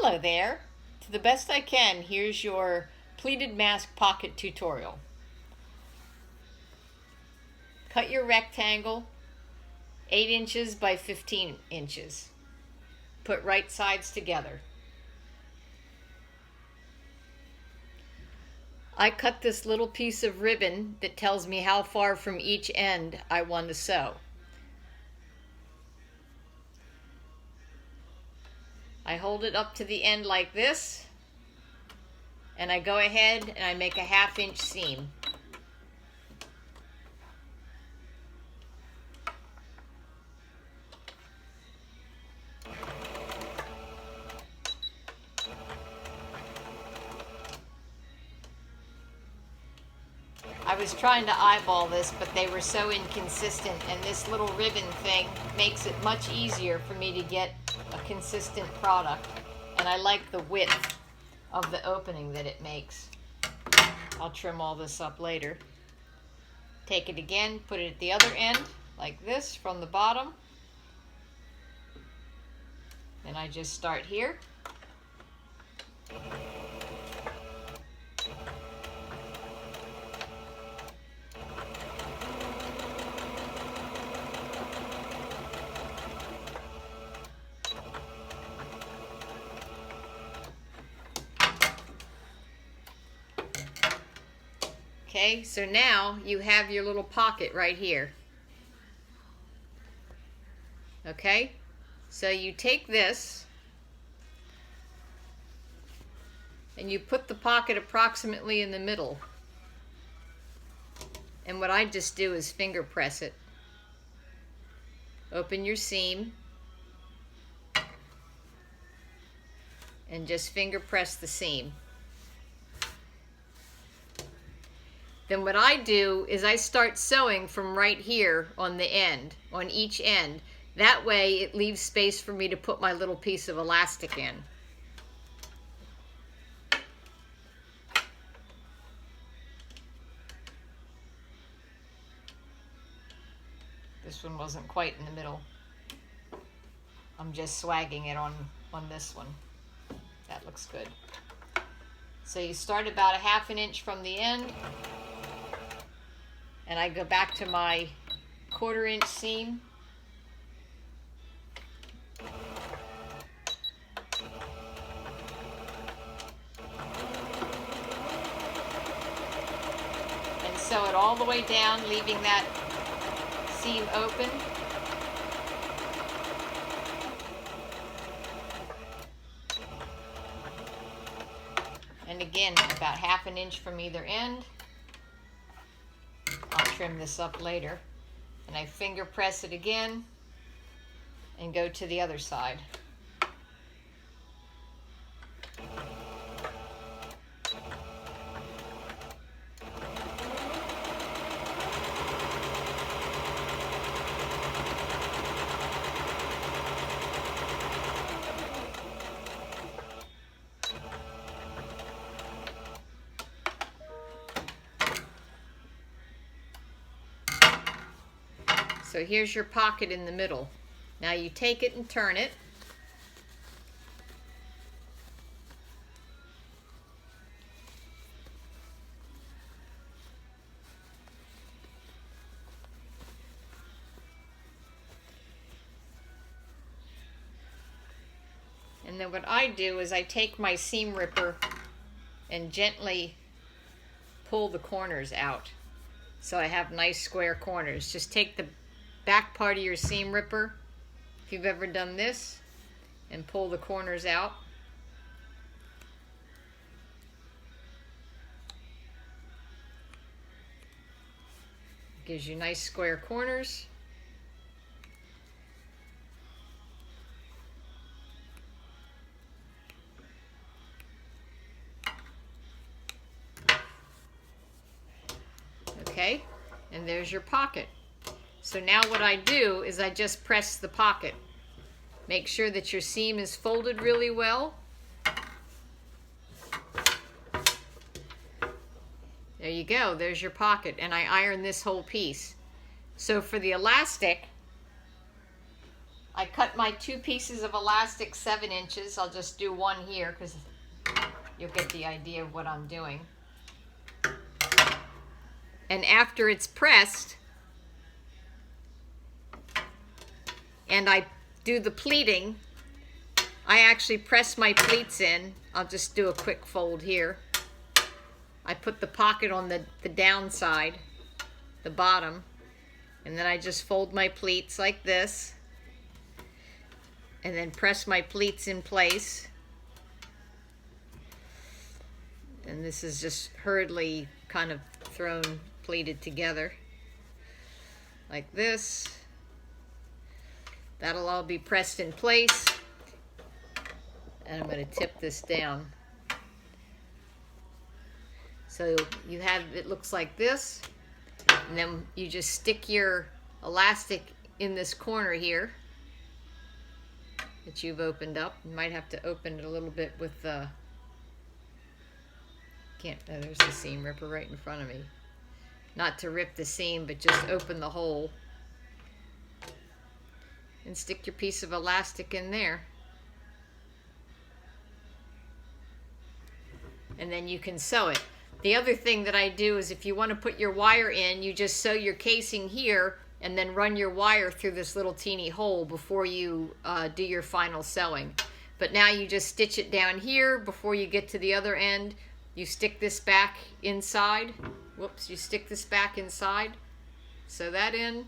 Hello there. To the best I can, here's your pleated mask pocket tutorial. Cut your rectangle 8 inches by 15 inches. Put right sides together. I cut this little piece of ribbon that tells me how far from each end I want to sew. I hold it up to the end like this, and I go ahead and I make a 1/2 inch seam. I was trying to eyeball this, but they were so inconsistent, and this little ribbon thing makes it much easier for me to get a consistent product, and I like the width of the opening that it makes. I'll trim all this up later. Take it again, put it at the other end like this from the bottom, and I just start here. Okay, so now you have your little pocket right here. Okay, so you take this and you put the pocket approximately in the middle. And what I just do is finger press it. Open your seam and just finger press the seam. Then what I do is I start sewing from right here on the end, on each end. That way it leaves space for me to put my little piece of elastic in. This one wasn't quite in the middle. I'm just swagging it on this one. That looks good. So you start about a 1/2 inch from the end, and I go back to my 1/4 inch seam. And sew it all the way down, leaving that seam open. And again, about 1/2 inch from either end. I'll trim this up later. And I finger press it again and go to the other side. So here's your pocket in the middle. Now you take it and turn it. And then what I do is I take my seam ripper and gently pull the corners out. So I have nice square corners. Just take the back part of your seam ripper, if you've ever done this, and pull the corners out. Gives you nice square corners. Okay, and there's your pocket. So now what I do is I just press the pocket. Make sure that your seam is folded really well. There you go, there's your pocket, and I iron this whole piece. So for the elastic, I cut my 2 pieces of elastic 7 inches. I'll just do one here because you'll get the idea of what I'm doing. And after it's pressed, and I do the pleating, I actually press my pleats in. I'll just do a quick fold here. I put the pocket on the downside, the bottom, and then I just fold my pleats like this, and then press my pleats in place. And this is just hurriedly kind of thrown, pleated together like this. That'll all be pressed in place. And I'm going to tip this down. So you have, it looks like this. And then you just stick your elastic in this corner here that you've opened up. You might have to open it a little bit with the, there's the seam ripper right in front of me. Not to rip the seam, but just open the hole. And stick your piece of elastic in there. And then you can sew it. The other thing that I do is if you want to put your wire in, you just sew your casing here and then run your wire through this little teeny hole before you do your final sewing. But now you just stitch it down here before you get to the other end. You stick this back inside. Whoops, you stick this back inside. Sew that in.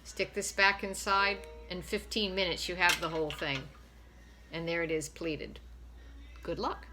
Stick this back inside. In 15 minutes you have the whole thing. And there it is pleated. Good luck.